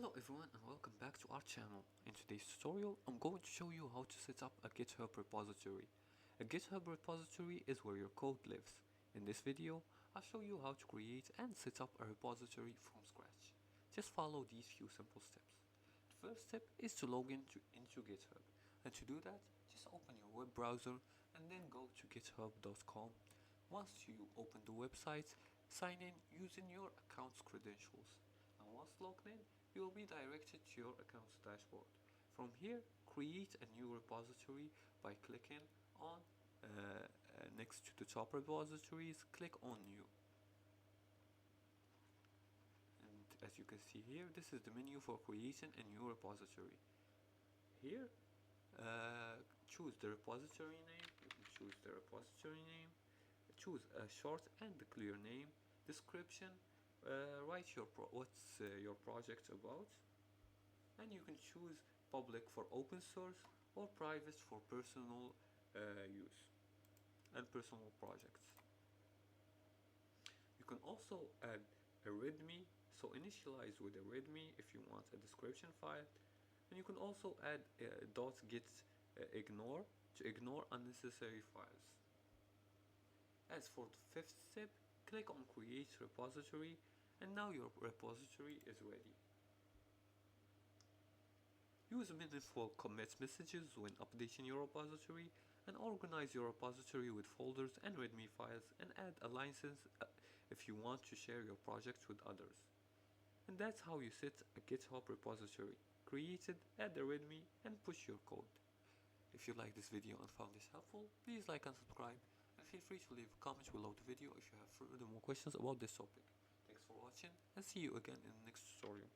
Hello everyone and welcome back to our channel. In today's tutorial, I'm going to show you how to set up a GitHub repository. A GitHub repository is where your code lives. In this video, I'll show you how to create and set up a repository from scratch. Just follow these few simple steps. The first step is to log into GitHub. And to do that, just open your web browser and then go to github.com. Once you open the website, sign in using your account's credentials. And once logged in, you will be directed to your account's dashboard. From here, create a new repository by clicking on next to the top repositories, click on new. And as you can see here, this is the menu for creating a new repository. Here, choose the repository name. You can choose the repository name. Choose a short and clear name. Description. Write what's your project about, and you can choose public for open source or private for personal use and personal projects. You can also add a readme, so initialize with a readme if you want a description file, and you can also add .git ignore to ignore unnecessary files. As for the fifth step, click on create repository, and now your repository is ready. Use meaningful commit messages when updating your repository, and organize your repository with folders and readme files, and add a license if you want to share your project with others. And that's how you set a GitHub repository. Create it, add the readme, and push your code. If you like this video and found this helpful, please like and subscribe, and feel free to leave a comment below the video if you have further more questions about this topic. Thanks for watching, and see you again in the next tutorial.